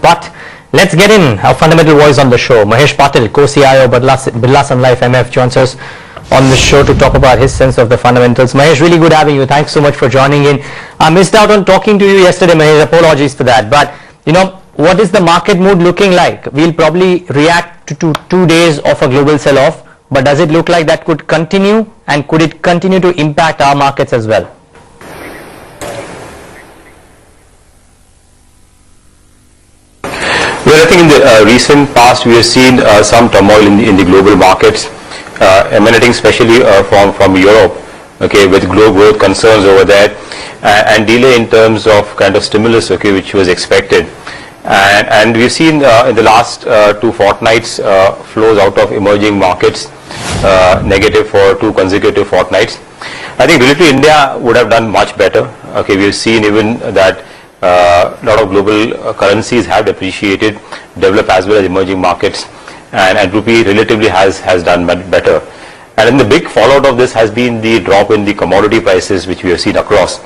But let's get in our fundamental voice on the show. Mahesh Patil, co-CIO, Birla Sun Life MF, joins us on the show to talk about his sense of the fundamentals. Mahesh, really good having you. Thanks so much for joining in. I missed out on talking to you yesterday, Mahesh. Apologies for that. But, you know, what is the market mood looking like? We'll probably react to 2 days of a global sell-off. But does it look like that could continue? And could it continue to impact our markets as well? Well, I think in the recent past we have seen some turmoil in the global markets, emanating especially from Europe, okay, with global growth concerns over there, and delay in terms of kind of stimulus, okay, which was expected. And we've seen in the last 2 fortnights flows out of emerging markets negative for 2 consecutive fortnights. I think relatively India would have done much better. Okay, we've seen even that a lot of global currencies have depreciated, developed as well as emerging markets, and rupee relatively has done better. And then the big fallout of this has been the drop in the commodity prices which we have seen across,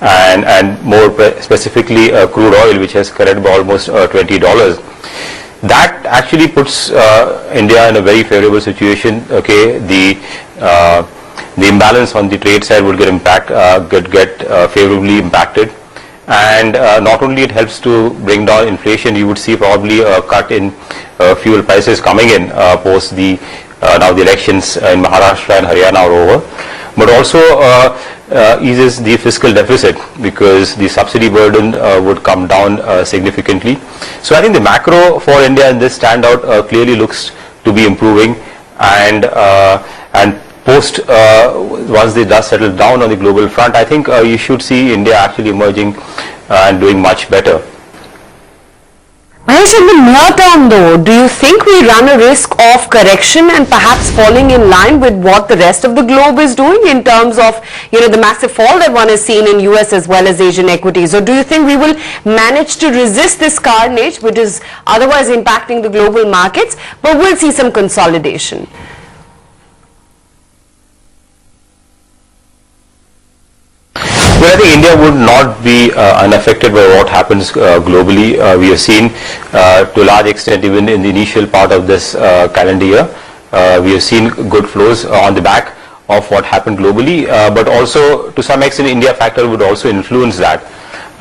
and more specifically crude oil, which has corrected by almost $20. That actually puts India in a very favorable situation. Okay, the imbalance on the trade side would get favorably impacted. And not only it helps to bring down inflation, you would see probably a cut in fuel prices coming in post the now the elections in Maharashtra and Haryana are over, but also eases the fiscal deficit because the subsidy burden would come down significantly. So I think the macro for India in this standout clearly looks to be improving, and post once the dust settles down on the global front, I think you should see India actually emerging and doing much better. Mahesh, in the near term though, do you think we run a risk of correction and perhaps falling in line with what the rest of the globe is doing in terms of, you know, the massive fall that one has seen in US as well as Asian equities? Or do you think we will manage to resist this carnage which is otherwise impacting the global markets, but we'll see some consolidation? Well, I think India would not be unaffected by what happens globally. We have seen to a large extent even in the initial part of this calendar year, we have seen good flows on the back of what happened globally, but also to some extent India factor would also influence that.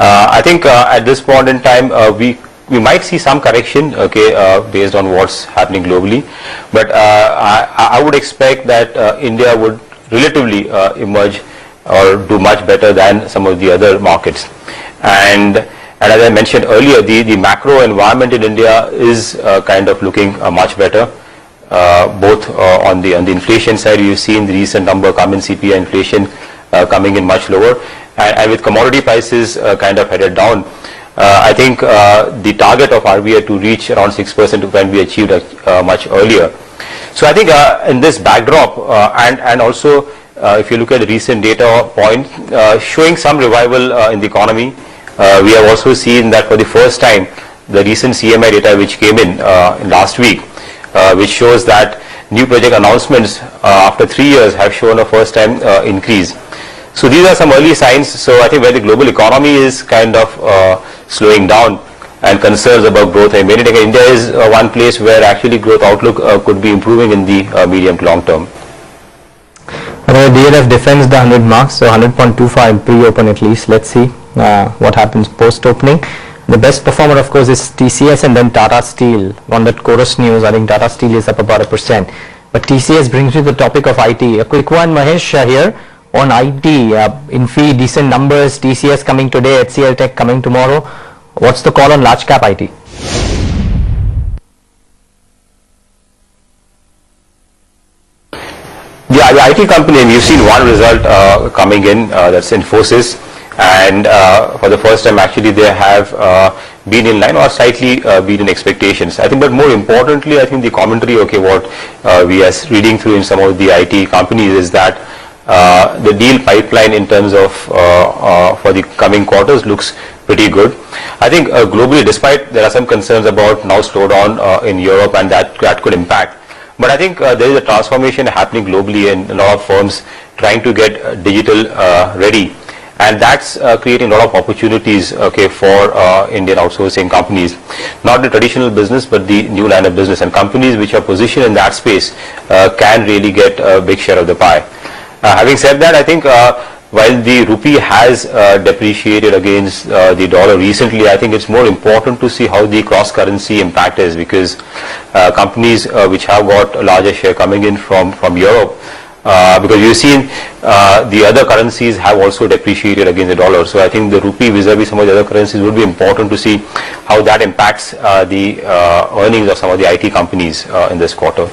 I think at this point in time we might see some correction, okay, based on what's happening globally, but I would expect that India would relatively emerge or do much better than some of the other markets. And as I mentioned earlier, the macro environment in India is kind of looking much better, both on the inflation side. You've seen the recent number come in, CPI inflation coming in much lower, and with commodity prices kind of headed down, I think the target of RBI to reach around 6% can be achieved much earlier. So I think in this backdrop, and also if you look at the recent data point showing some revival in the economy, we have also seen that for the first time the recent CMI data which came in last week, which shows that new project announcements after 3 years have shown a first time increase. So these are some early signs. So I think where the global economy is kind of slowing down and concerns about growth, I mean, India is one place where actually growth outlook could be improving in the medium to long term. DLF defends the 100 marks, so 100.25 pre-open at least. Let's see what happens post-opening. The best performer, of course, is TCS and then Tata Steel. On that Chorus News, I think Tata Steel is up about 1%. But TCS brings me the topic of IT. A quick one, Mahesh, here on IT. Infi, decent numbers. TCS coming today, HCL Tech coming tomorrow. What's the call on large cap IT? The IT company, and you've seen one result coming in, that's Infosys, and for the first time actually they have been in line or slightly beaten expectations. I think, but more importantly, I think the commentary, okay, what we are reading through in some of the IT companies is that the deal pipeline in terms of for the coming quarters looks pretty good. I think globally, despite there are some concerns about now slowdown in Europe, and that could impact. But I think there is a transformation happening globally, and a lot of firms trying to get digital ready. and that's creating a lot of opportunities, okay, for Indian outsourcing companies, not the traditional business but the new line of business, and companies which are positioned in that space can really get a big share of the pie. Having said that, I think while the rupee has depreciated against the dollar recently, I think it's more important to see how the cross-currency impact is, because companies which have got a larger share coming in from Europe, because you've seen the other currencies have also depreciated against the dollar. So I think the rupee vis-a-vis some of the other currencies would be important to see how that impacts the earnings of some of the IT companies in this quarter.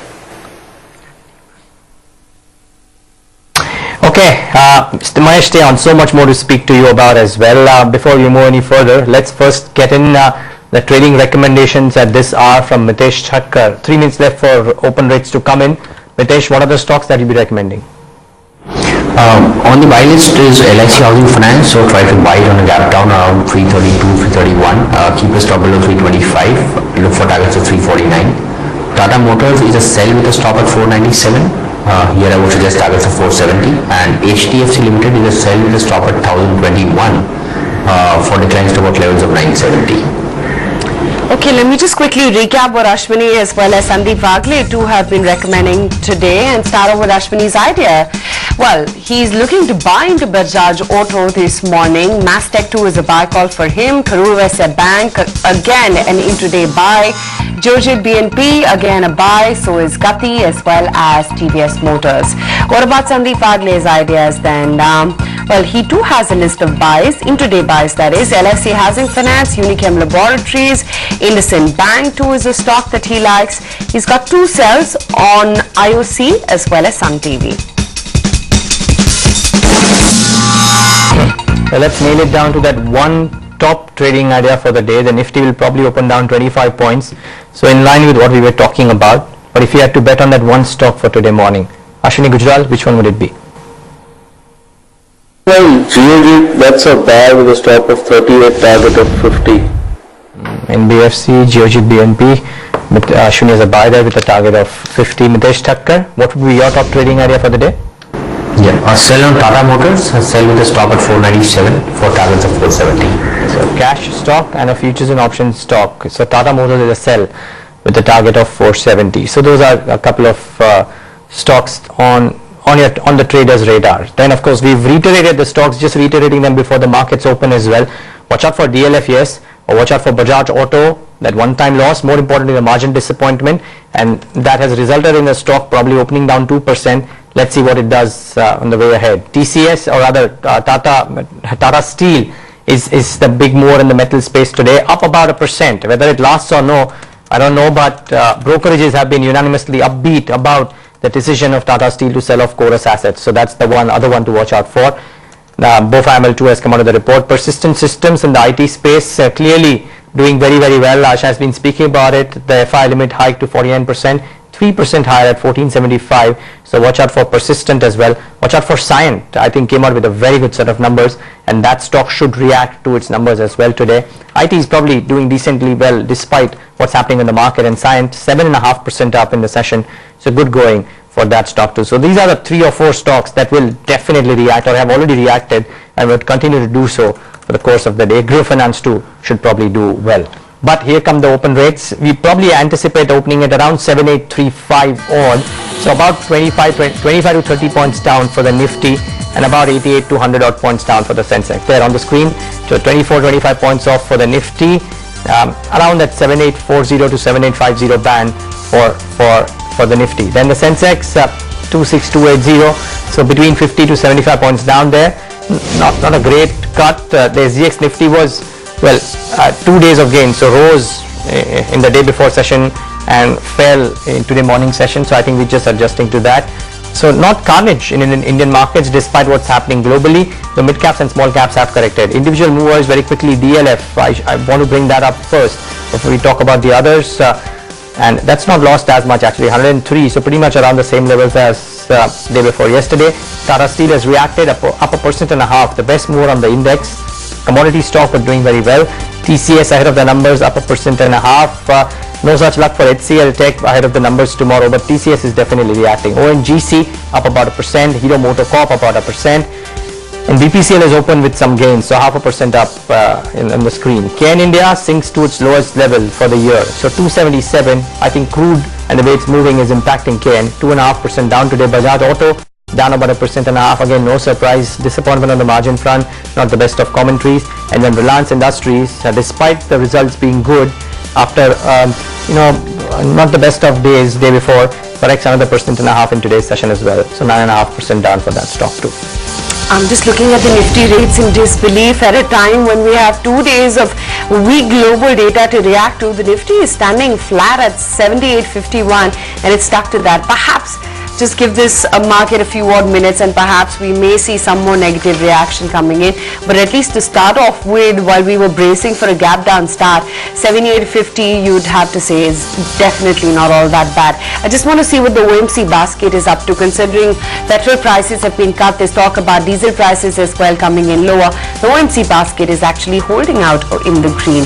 Okay, Mr. Mahesh Teon, so much more to speak to you about as well. Before we move any further, let's first get in the trading recommendations at this hour from Mitesh Thakkar. 3 minutes left for open rates to come in. Mitesh, what are the stocks that you'll be recommending? On the buy list is LIC Housing Finance, so try to buy it on a gap down around 332, 331. Keep a stop below 325. Look for targets of 349. Tata Motors is a sell with a stop at 497. Here I would suggest targets of 470, and HDFC Limited is a sell with a stop at 1021 for declines to about levels of 970. Okay, let me just quickly recap what Ashwini as well as Sandeep Wagle too have been recommending today, and start off with Ashwini's idea. Well, he's looking to buy into Bajaj Auto this morning. Mastech 2 is a buy call for him. Karur Vysya Bank, again an intraday buy. Geojit BNP, again a buy. So is Gati as well as TVS Motors. What about Sandeep Wagle's ideas then? Well, he too has a list of buys, intraday buys that is. LIC Housing Finance, Unichem Laboratories, IndusInd Bank too is a stock that he likes. He's got 2 sells on IOC as well as Sun TV. Well, let's nail it down to that one top trading idea for the day. The Nifty will probably open down 25 points. So in line with what we were talking about. But if you had to bet on that one stock for today morning, Ashwini Gujral, which one would it be? Well, Geojit, that's a buy with a stop of 38, target of 50. NBFC, Geojit BNP, Ashwini is a buy there with a target of 50. Mitesh Thakkar, what would be your top trading idea for the day? Yeah, a sell on Tata Motors, a sell with a stop at 497 for targets of 470. So cash stock and a futures and options stock. So Tata Motors is a sell with a target of 470. So those are a couple of stocks on the traders' radar. Then of course we've reiterated the stocks, just reiterating them before the markets open as well. Watch out for DLF, yes, or watch out for Bajaj Auto, that one-time loss, more importantly the margin disappointment, and that has resulted in the stock probably opening down 2%. Let's see what it does on the way ahead. TCS, or rather Tata Steel is the big mover in the metal space today, up about 1%. Whether it lasts or no, I don't know, but brokerages have been unanimously upbeat about the decision of Tata Steel to sell off Chorus assets. So that's the other one to watch out for. BofA ML2 has come out of the report. Persistent Systems in the IT space clearly doing very, very well. Asha has been speaking about it. The FI limit hiked to 49%, 3% higher at 1475. So watch out for Persistent as well. Watch out for Cyient. I think came out with a very good set of numbers, and that stock should react to its numbers as well today. IT is probably doing decently well despite what's happening in the market, and Cyient 7.5% up in the session. So good going for that stock too. So these are the 3 or 4 stocks that will definitely react or have already reacted and will continue to do so for the course of the day. Groww Finance too should probably do well. But here come the open rates. We probably anticipate opening at around 7835 odd. So about 25 to 30 points down for the Nifty and about 88 to 100 odd points down for the Sensex. There on the screen, so 24-25 points off for the Nifty, around that 7840 to 7850 band for the Nifty. Then the Sensex 26280, so between 50 to 75 points down there. Not a great cut. The SGX Nifty was, well, 2 days of gain, so rose in the day before session and fell into the morning session. So I think we're just adjusting to that. So not carnage in Indian markets despite what's happening globally. The mid caps and small caps have corrected. Individual movers very quickly. DLF, I want to bring that up first before we talk about the others. And that's not lost as much actually, 103, so pretty much around the same levels as day before yesterday. Tata Steel has reacted up 1.5%, the best mover on the index. Commodity stock are doing very well. TCS ahead of the numbers, up 1.5%. No such luck for HCL Tech ahead of the numbers tomorrow, but TCS is definitely reacting. ONGC up about 1%. Hero MotoCorp about 1%. And BPCL is open with some gains, so 0.5% up in the screen. KN India sinks to its lowest level for the year, so 277. I think crude and the way it's moving is impacting KN. 2.5% down today. Bajaj Auto down about 1.5%. Again, no surprise. Disappointment on the margin front, not the best of commentaries. And then Reliance Industries, despite the results being good, after not the best of days, day before, corrects another 1.5% in today's session as well. So 9.5% down for that stock too. I'm just looking at the Nifty rates in disbelief at a time when we have 2 days of weak global data to react to. The Nifty is standing flat at 78.51 and it's stuck to that. Perhaps just give this market a few odd minutes and perhaps we may see some more negative reaction coming in. But at least to start off with, while we were bracing for a gap down start, 78.50 you'd have to say is definitely not all that bad. I just want to see what the OMC basket is up to, considering petrol prices have been cut. There's talk about diesel prices as well coming in lower. The OMC basket is actually holding out in the green.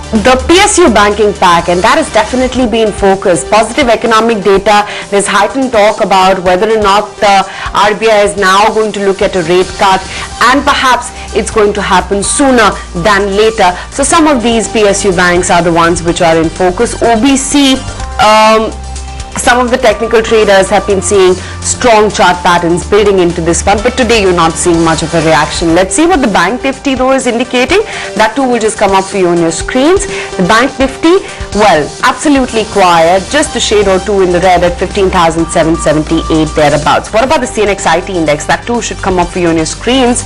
The PSU banking pack, and that has definitely been focused. Positive economic data. There's heightened talk about whether or not the RBI is now going to look at a rate cut, and perhaps it's going to happen sooner than later. So some of these PSU banks are the ones which are in focus. OBC, some of the technical traders have been seeing strong chart patterns building into this one, but today you're not seeing much of a reaction. Let's see what the Bank Nifty though is indicating. That too will just come up for you on your screens. The Bank Nifty, well, absolutely quiet, just a shade or two in the red at 15,778 thereabouts. What about the CNXIT index? That too should come up for you on your screens.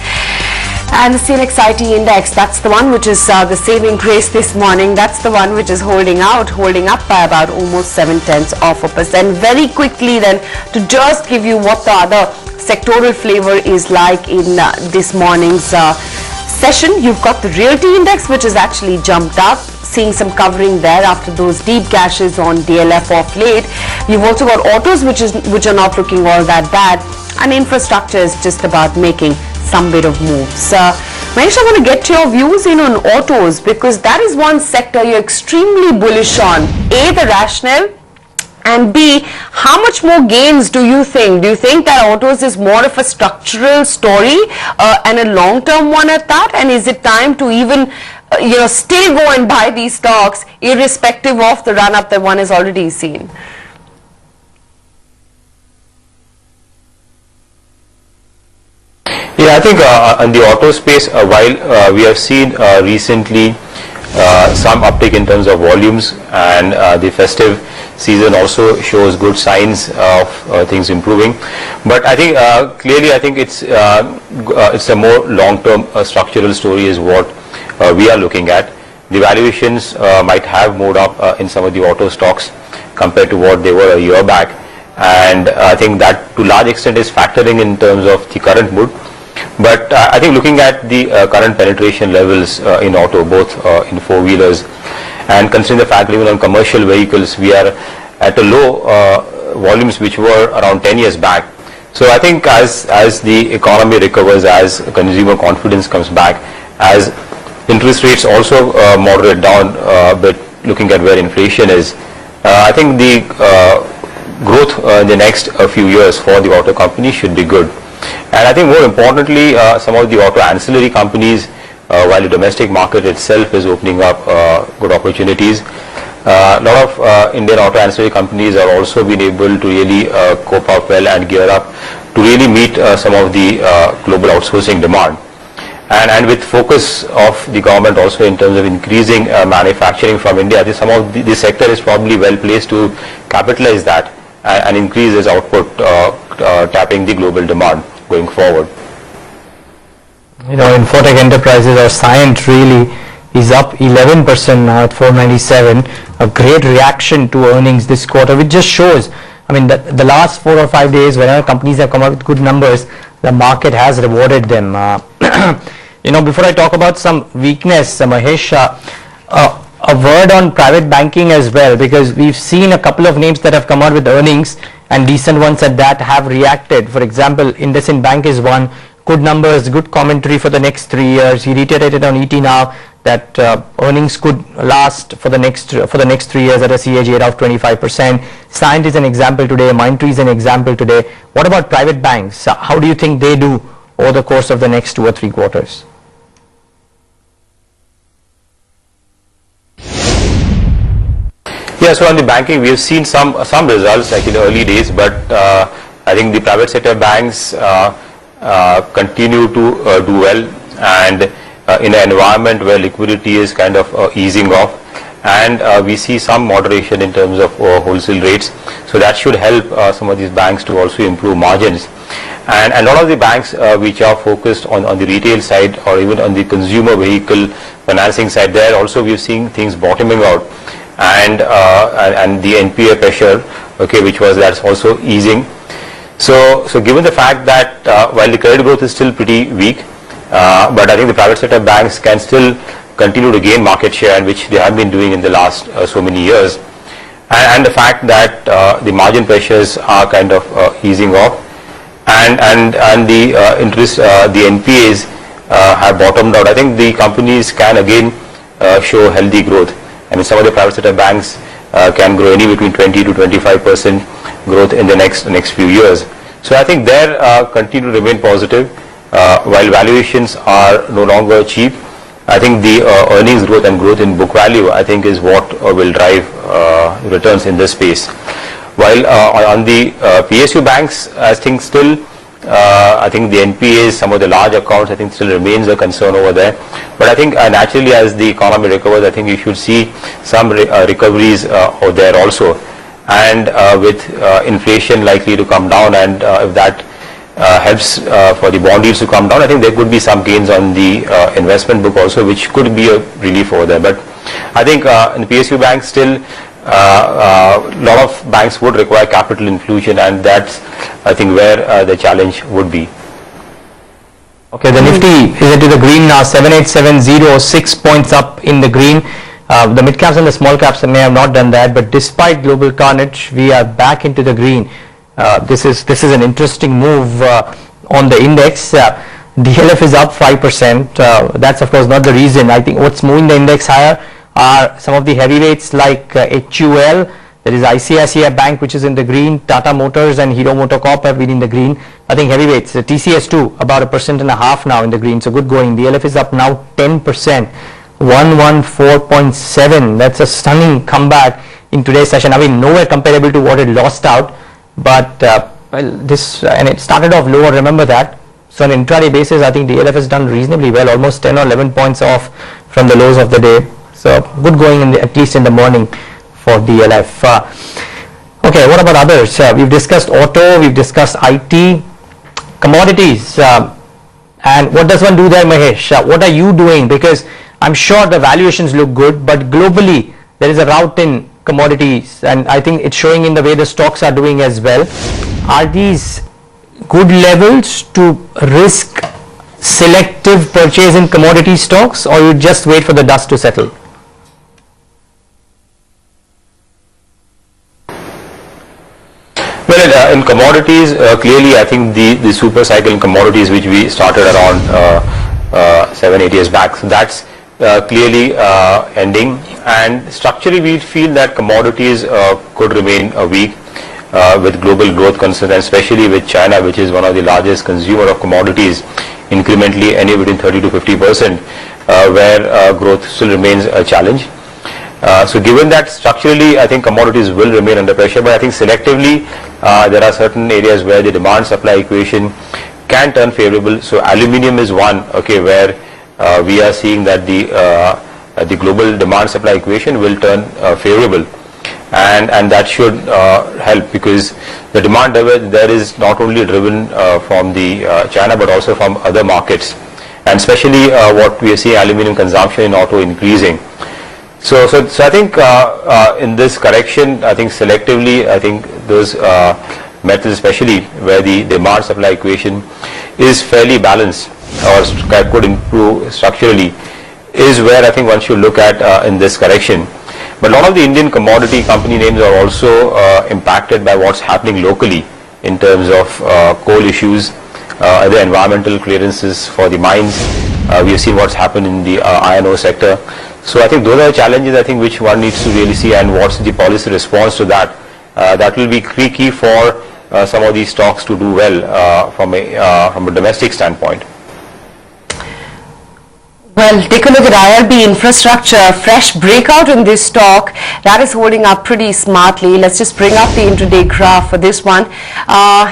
And the CNXIT index, that's the one which is the saving grace this morning. That's the one which is holding up by about almost 0.7%. Very quickly then, to just give you what the other sectoral flavor is like in this morning's session, you've got the Realty Index, which has actually jumped up, seeing some covering there after those deep gashes on DLF of late. You've also got autos, which are not looking all that bad, and infrastructure is just about making some bit of moves. Mahesh, I want to get your views in on autos, because that is one sector you're extremely bullish on. A, the rationale, and B, how much more gains do you think? Do you think that autos is more of a structural story and a long-term one at that? And is it time to even still go and buy these stocks irrespective of the run-up that one has already seen? Yeah, I think on the auto space, while we have seen recently some uptick in terms of volumes, and the festive season also shows good signs of things improving. But I think clearly, I think it's a more long-term structural story is what we are looking at. The valuations might have moved up in some of the auto stocks compared to what they were a year back, and I think that to large extent is factoring in terms of the current mood. But I think looking at the current penetration levels in auto, both in four-wheelers, and considering the fact that even on commercial vehicles we are at a low volumes which were around 10 years back. So I think as the economy recovers, as consumer confidence comes back, as interest rates also moderate down a bit, looking at where inflation is, I think the growth in the next few years for the auto company should be good. And I think more importantly, some of the auto ancillary companies, while the domestic market itself is opening up good opportunities, a lot of Indian auto ancillary companies are also being able to really cope up well and gear up to really meet some of the global outsourcing demand. And with focus of the government also in terms of increasing manufacturing from India, I think some of the sector is probably well placed to capitalize that and increase its output, tapping the global demand going forward. Infotech Enterprises or Cyient really is up 11% now at 497. A great reaction to earnings this quarter, which just shows, I mean, the last 4 or 5 days, whenever companies have come out with good numbers, the market has rewarded them. Before I talk about some weakness, Mahesh, a word on private banking as well, because we've seen a couple of names that have come out with earnings, and decent ones at that, have reacted. For example, IndusInd Bank is one. Good numbers, good commentary for the next 3 years. He reiterated on ET Now that earnings could last for the next 3 years at a CAGR of 25%. Cyient is an example today. Mindtree is an example today. What about private banks? How do you think they do over the course of the next 2 or 3 quarters? Yeah, so on the banking, we have seen some results like in the early days, but I think the private sector banks continue to do well, and in an environment where liquidity is kind of easing off, and we see some moderation in terms of wholesale rates, so that should help some of these banks to also improve margins. And a lot of the banks which are focused on the retail side or even on the consumer vehicle financing side, there also we are seeing things bottoming out, and the NPA pressure, okay, that's also easing. So given the fact that while the credit growth is still pretty weak, but I think the private sector banks can still continue to gain market share, and which they have been doing in the last so many years, and the fact that the margin pressures are kind of easing off, and the interest, the NPAs have bottomed out, I think the companies can again show healthy growth. I mean, some of the private sector banks can grow anywhere between 20 to 25% growth in the next few years. So I think they continue to remain positive, while valuations are no longer cheap. I think the earnings growth and growth in book value, I think, is what will drive returns in this space. While on the PSU banks, I think still, I think the NPAs, some of the large accounts, I think still remains a concern over there. But I think naturally as the economy recovers, I think you should see some recoveries out there also. And with inflation likely to come down, and if that helps for the bond yields to come down, I think there could be some gains on the investment book also, which could be a relief over there. But I think in the PSU banks still, a lot of banks would require capital infusion, and that's, I think, where the challenge would be. Okay, the Nifty is into the green now, 7870, 6 points up in the green. The mid caps and the small caps may have not done that, but despite global carnage, we are back into the green. This is an interesting move on the index. DLF is up 5%. That's of course not the reason. I think what's moving the index higher are some of the heavyweights like HUL. There is ICICI Bank, which is in the green. Tata Motors and Hero MotoCorp have been in the green. I think heavyweights, the TCS too, about 1.5% now in the green. So good going. DLF is up now 10%, 114.7. That's a stunning comeback in today's session. I mean, nowhere comparable to what it lost out, but well, this and it started off lower. Remember that. So on an intraday basis, I think DLF has done reasonably well, almost 10 or 11 points off from the lows of the day. So good going at least in the morning for DLF. Okay, what about others? We've discussed auto, we've discussed IT, commodities, and what does one do there, Mahesh? What are you doing? Because I'm sure the valuations look good, but globally there is a rout in commodities, and I think it's showing in the way the stocks are doing as well. Are these good levels to risk selective purchase in commodity stocks, or you just wait for the dust to settle? Well, in commodities, clearly I think the super cycle in commodities, which we started around 7-8 years back, so that's clearly ending, and structurally we feel that commodities could remain weak with global growth concerns, especially with China, which is one of the largest consumer of commodities, incrementally anywhere between 30 to 50%, where growth still remains a challenge. So given that structurally, I think commodities will remain under pressure, but I think selectively there are certain areas where the demand supply equation can turn favorable. So aluminium is one, okay, where we are seeing that the global demand supply equation will turn favorable, and that should help, because the demand there is not only driven from the China but also from other markets, and especially what we are seeing, aluminium consumption in auto increasing. So I think in this correction, I think selectively, I think those metals, especially where the demand supply equation is fairly balanced or could improve structurally, is where I think one should look at in this correction. But a lot of the Indian commodity company names are also impacted by what's happening locally in terms of coal issues, other environmental clearances for the mines, We have seen what's happened in the iron ore sector. So I think those are the challenges I think which one needs to really see, and what's the policy response to that. That will be key for some of these stocks to do well from a domestic standpoint. Well, take a look at IRB Infrastructure, fresh breakout in this stock. That is holding up pretty smartly. Let's just bring up the intraday graph for this one.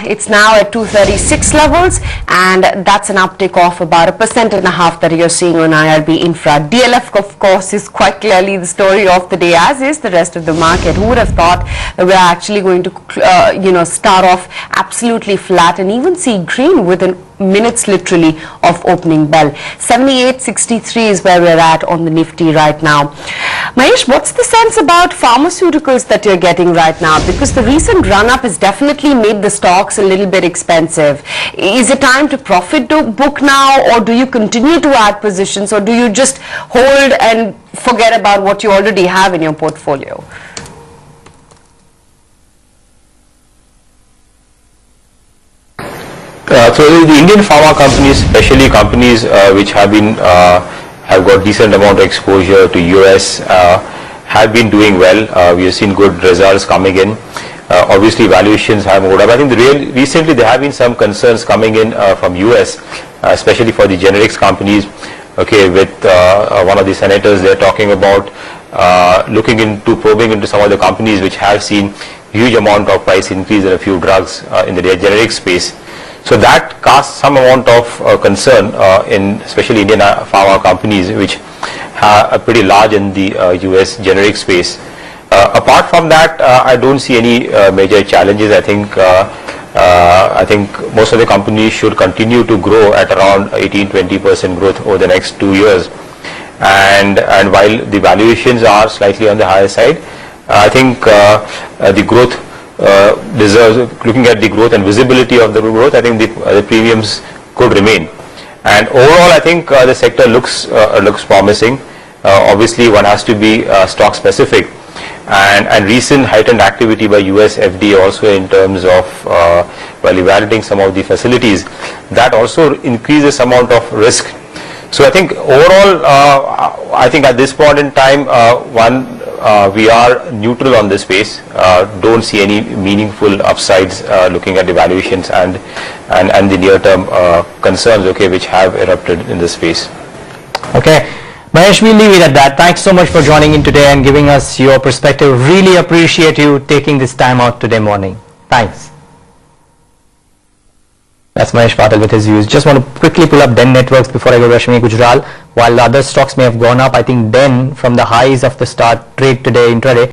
It's now at 236 levels, and that's an uptick of about 1.5% that you're seeing on IRB Infra. DLF, of course, is quite clearly the story of the day, as is the rest of the market. Who would have thought that we're actually going to, start off absolutely flat and even see green within minutes literally of opening bell. 78.63 is where we're at on the Nifty right now. Mahesh, what's the sense about pharmaceuticals that you're getting right now? Because the recent run-up has definitely made the stocks a little bit expensive. Is it time to profit book now, or do you continue to add positions, or do you just hold and forget about what you already have in your portfolio? So the Indian pharma companies, especially companies which have got decent amount of exposure to US, have been doing well. We have seen good results coming in. Obviously, valuations have moved up. I think recently there have been some concerns coming in from US, especially for the generics companies. Okay, with one of the senators, they're talking about probing into some of the companies which have seen huge amount of price increase in a few drugs in the generic space. So that casts some amount of concern in especially Indian pharma companies which are pretty large in the US generic space. Apart from that, I don't see any major challenges. I think most of the companies should continue to grow at around 18-20% growth over the next 2 years. And while the valuations are slightly on the higher side, I think the growth deserves, looking at the growth and visibility of the growth, I think the premiums could remain. And overall, I think the sector looks promising. Obviously, one has to be stock specific, and recent heightened activity by US FDA also in terms of while evaluating some of the facilities, that also increases amount of risk. So I think overall, I think at this point in time, we are neutral on this space. Don't see any meaningful upsides looking at the valuations and the near-term concerns, okay, which have erupted in this space. Okay, Mahesh, we'll leave it at that. Thanks so much for joining in today and giving us your perspective. Really appreciate you taking this time out today morning. Thanks. That's Mahesh Patil with his views. Just want to quickly pull up DEN Networks before I go to Rashmi Gujral. While the other stocks may have gone up, I think DEN from the highs of the start trade today intraday